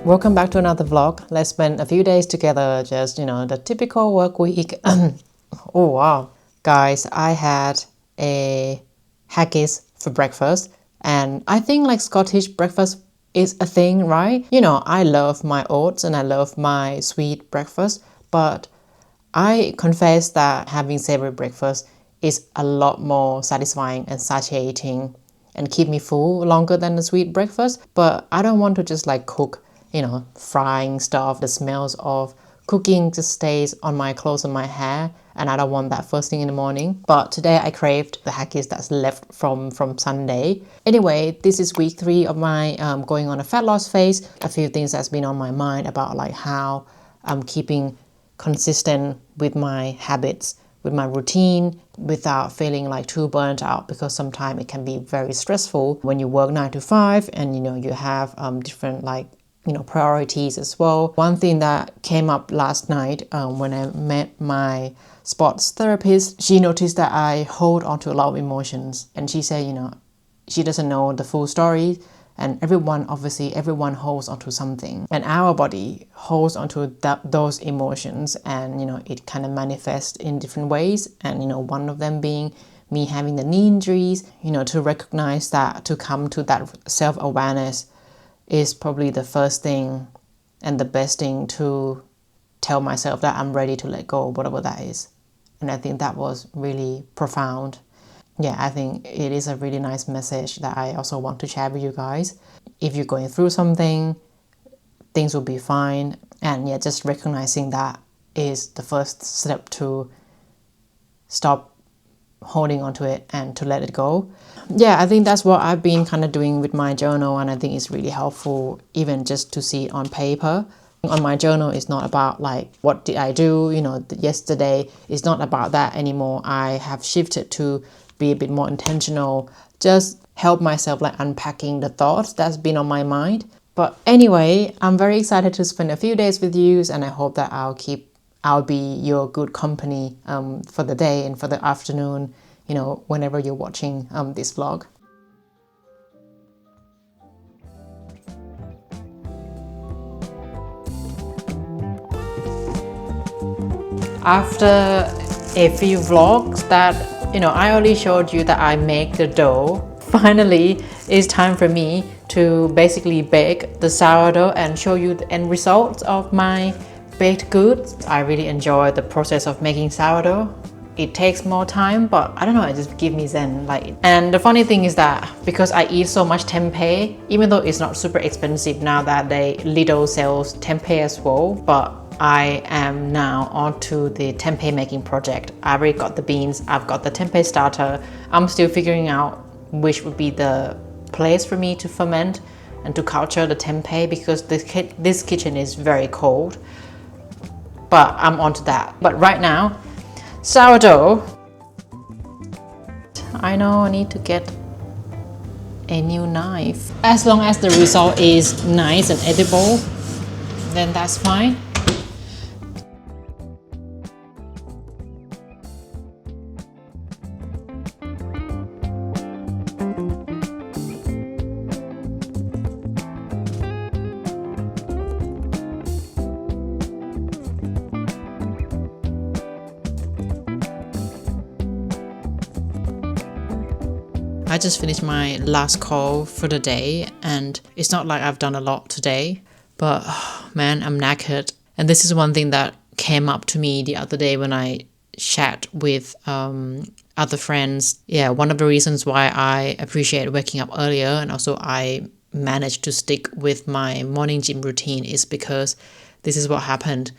Welcome back to another vlog. Let's spend a few days together, just, the typical work week. Oh wow. Guys, I had a haggis for breakfast, and I think like Scottish breakfast is a thing, right? I love my oats and I love my sweet breakfast, but I confess that having savory breakfast is a lot more satisfying and satiating and keep me full longer than the sweet breakfast. But I don't want to just like cook, frying stuff. The smells of cooking just stays on my clothes and my hair, and I don't want that first thing in the morning. But today I craved the haggis that's left from Sunday. Anyway, this is week 3 of my going on a fat loss phase. A few things that's been on my mind about like how I'm keeping consistent with my habits, with my routine, without feeling like too burnt out, because sometimes it can be very stressful when you work 9 to 5 and you have different priorities as well. One thing that came up last night when I met my sports therapist, she noticed that I hold on to a lot of emotions, and she said she doesn't know the full story, and everyone holds onto something, and our body holds onto those emotions, and it kind of manifests in different ways. And one of them being me having the knee injuries. To recognize that, to come to that self-awareness is probably the first thing and the best thing to tell myself that I'm ready to let go, whatever that is. And I think that was really profound. Yeah, I think it is a really nice message that I also want to share with you guys. If you're going through something, things will be fine. And yeah, just recognizing that is the first step to stop holding on to it and to let it go. Yeah, I think that's what I've been kind of doing with my journal, and I think it's really helpful even just to see it on paper. On my journal, it's not about like what did I do yesterday. It's not about that anymore. I have shifted to be a bit more intentional, just help myself like unpacking the thoughts that's been on my mind. But anyway, I'm very excited to spend a few days with you, and I hope that I'll be your good company for the day and for the afternoon, whenever you're watching this vlog. After a few vlogs that I only showed you that I make the dough, finally it's time for me to basically bake the sourdough and show you the end results of my baked goods. I really enjoy the process of making sourdough. It takes more time, but I don't know, it just gives me zen. And the funny thing is that because I eat so much tempeh, even though it's not super expensive now that Lidl sells tempeh as well, but I am now onto the tempeh making project. I already got the beans, I've got the tempeh starter. I'm still figuring out which would be the place for me to ferment and to culture the tempeh, because this kitchen is very cold. But I'm onto that. But right now, sourdough. I know I need to get a new knife. As long as the result is nice and edible, then that's fine. I just finished my last call for the day, and it's not like I've done a lot today, but man, I'm knackered. And this is one thing that came up to me the other day when I chat with other friends. Yeah, one of the reasons why I appreciate waking up earlier, and also I managed to stick with my morning gym routine, is because this is what happened.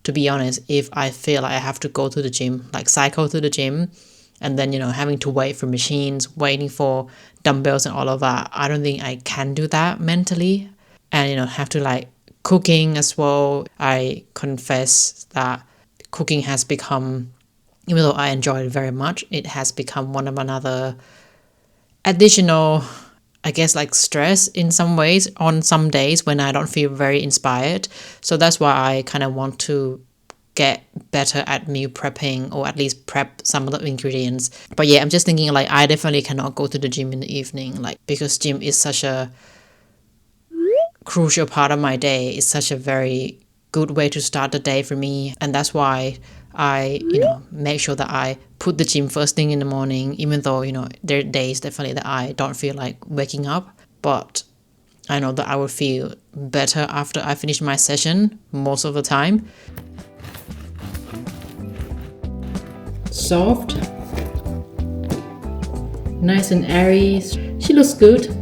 To be honest, if I feel like I have to go to the gym, like cycle to the gym, and then having to wait for machines, waiting for dumbbells and all of that, I don't think I can do that mentally. And have to like cooking as well. I confess that cooking has become, even though I enjoy it very much, it has become one of another additional, I guess, like stress in some ways on some days when I don't feel very inspired. So that's why I kind of want to get better at meal prepping, or at least prep some of the ingredients. But yeah, I'm just thinking like I definitely cannot go to the gym in the evening, like because gym is such a crucial part of my day. It's such a very good way to start the day for me, and that's why I make sure that I put the gym first thing in the morning, even though there are days definitely that I don't feel like waking up, but I know that I will feel better after I finish my session most of the time. Soft, nice and airy. She looks good.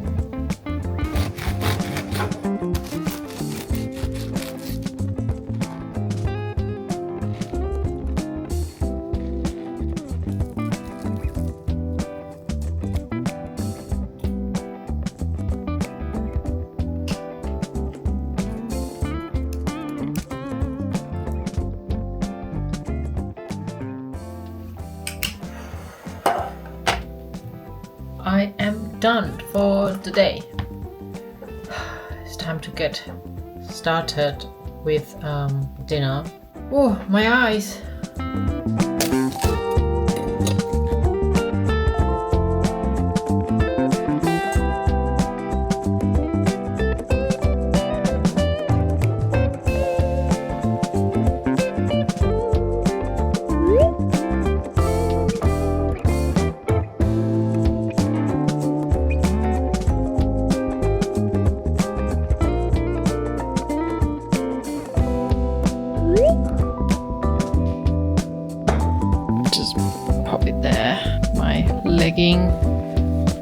I am done for the day. It's time to get started with dinner. Oh, my eyes! Legging,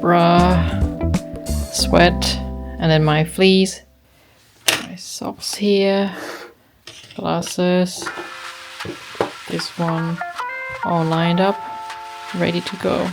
bra, sweat, and then my fleece, my socks here, glasses, this one all lined up, ready to go.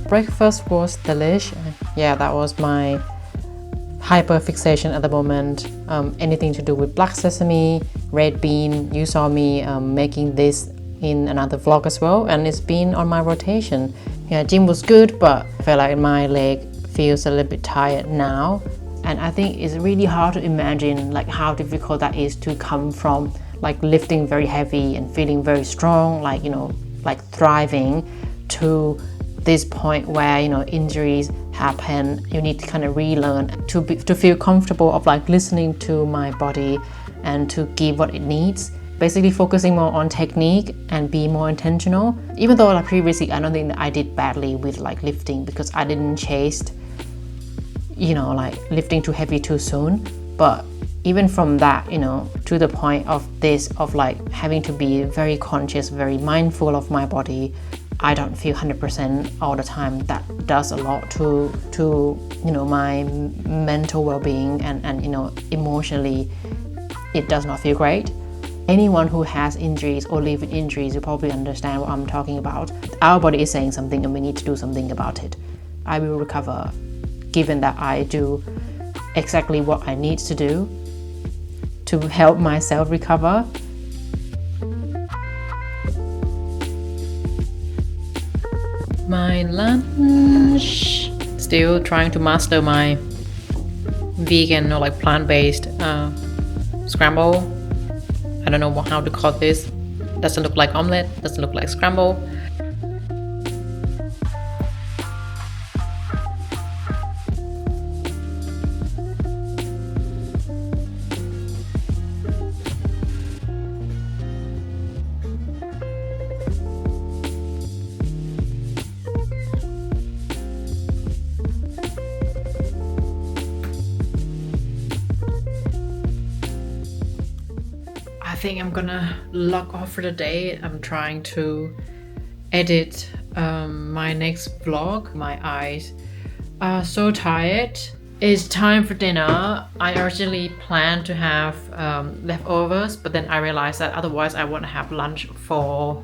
Breakfast was delish. Yeah, that was my hyper fixation at the moment. Anything to do with black sesame, red bean. You saw me making this in another vlog as well, and it's been on my rotation. Yeah, gym was good, but I feel like my leg feels a little bit tired now, and I think it's really hard to imagine like how difficult that is to come from like lifting very heavy and feeling very strong, like like thriving, to this point where injuries happen. You need to kind of relearn to feel comfortable of like listening to my body and to give what it needs, basically focusing more on technique and be more intentional. Even though like previously I don't think that I did badly with like lifting, because I didn't chase like lifting too heavy too soon, but even from that to the point of this, of like having to be very conscious, very mindful of my body, I don't feel 100% all the time. That does a lot to my mental well-being, and emotionally it does not feel great. Anyone who has injuries or live with injuries, you probably understand what I'm talking about. Our body is saying something and we need to do something about it. I will recover, given that I do exactly what I need to do to help myself recover. My lunch, still trying to master my vegan or like plant-based scramble. I don't know how to call this. Doesn't look like omelette, doesn't look like scramble. I think I'm gonna log off for the day. I'm trying to edit my next vlog. My eyes are so tired. It's time for dinner. I originally planned to have leftovers, but then I realized that otherwise I want to have lunch for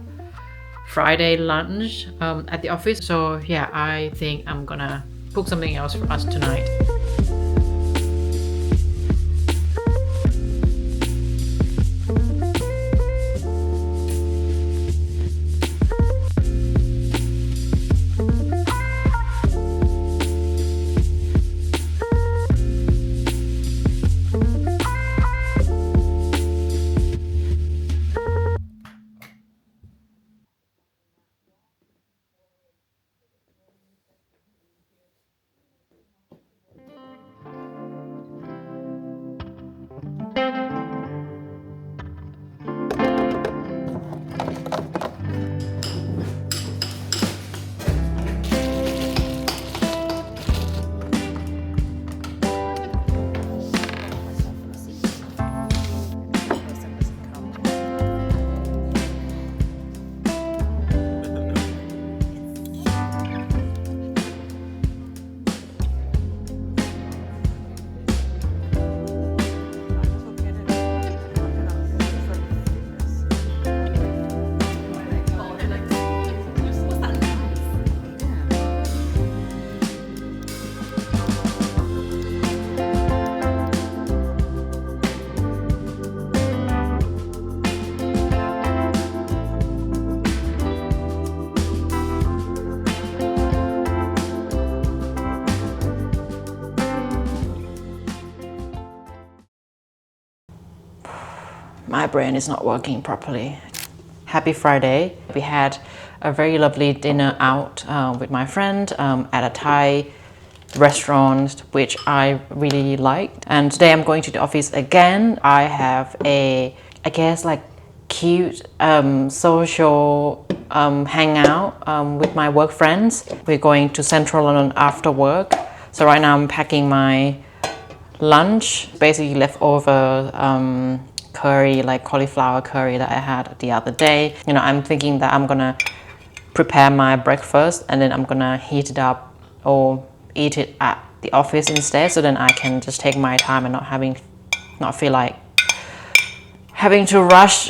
Friday lunch at the office. So yeah, I think I'm gonna cook something else for us tonight. My brain is not working properly. Happy Friday. We had a very lovely dinner out with my friend at a Thai restaurant, which I really liked. And today I'm going to the office again. I have a, I guess, like cute social hangout with my work friends. We're going to Central London after work. So right now I'm packing my lunch, basically leftover curry, like cauliflower curry that I had the other day. You know, I'm thinking that I'm gonna prepare my breakfast and then I'm gonna heat it up or eat it at the office instead, so then I can just take my time and not feel like having to rush.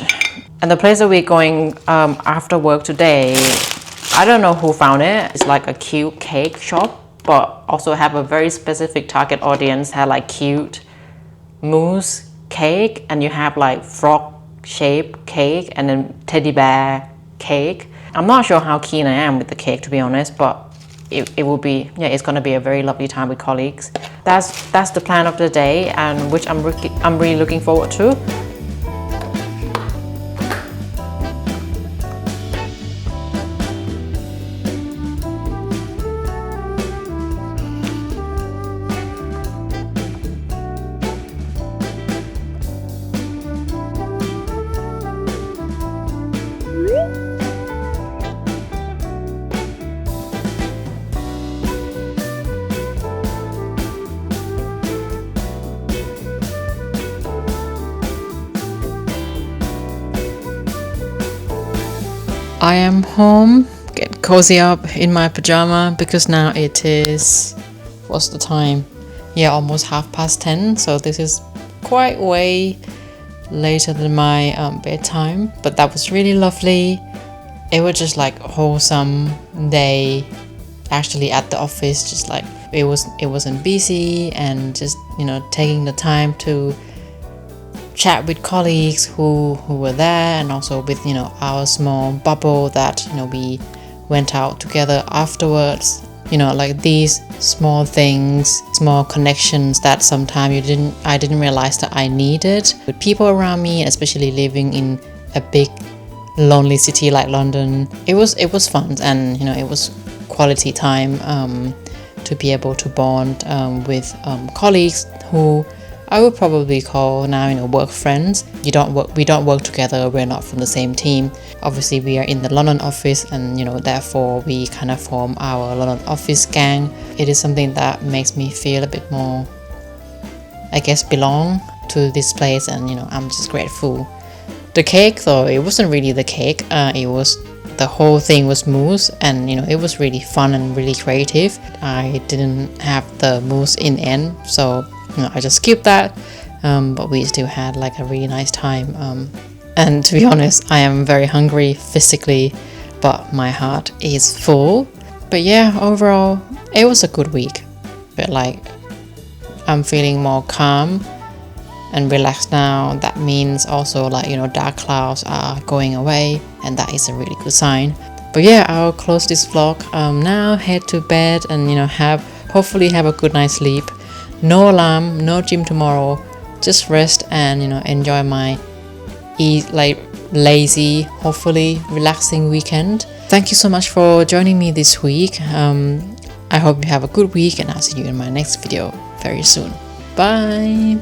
And the place that we're going after work today, I don't know who found it. It's like a cute cake shop, but also have a very specific target audience, had like cute mousse cake, and you have like frog shaped cake and then teddy bear cake. I'm not sure how keen I am with the cake, to be honest, but it will be, yeah, it's gonna be a very lovely time with colleagues. That's the plan of the day, and which I'm really looking forward to. I am home, get cozy up in my pajama because now it is, what's the time? Yeah, almost 10:30, so this is quite way later than my bedtime, but that was really lovely. It was just like a wholesome day actually at the office, just like it wasn't busy, and just, you know, taking the time to chat with colleagues who were there, and also with, you know, our small bubble that, you know, we went out together afterwards. You know, like these small things, small connections that sometimes I didn't realize that I needed with people around me, especially living in a big lonely city like London. It was fun, and, you know, it was quality time to be able to bond with colleagues who I would probably call now, you know, work friends. We don't work together, we're not from the same team. Obviously we are in the London office, and, you know, therefore we kind of form our London office gang. It is something that makes me feel a bit more, I guess, belong to this place, and, you know, I'm just grateful. The cake though, it wasn't really the cake, it was the whole thing was mousse, and it was really fun and really creative. I didn't have the mousse in end, so I just skipped that, but we still had like a really nice time, and to be honest, I am very hungry physically, but my heart is full. But yeah, overall it was a good week, but like I'm feeling more calm and relaxed now. That means also like dark clouds are going away, and that is a really good sign. But yeah, I'll close this vlog now, head to bed, and hopefully have a good night's sleep. No alarm, no gym tomorrow, just rest and enjoy my lazy, hopefully relaxing weekend. Thank you so much for joining me this week. I hope you have a good week, and I'll see you in my next video very soon. Bye.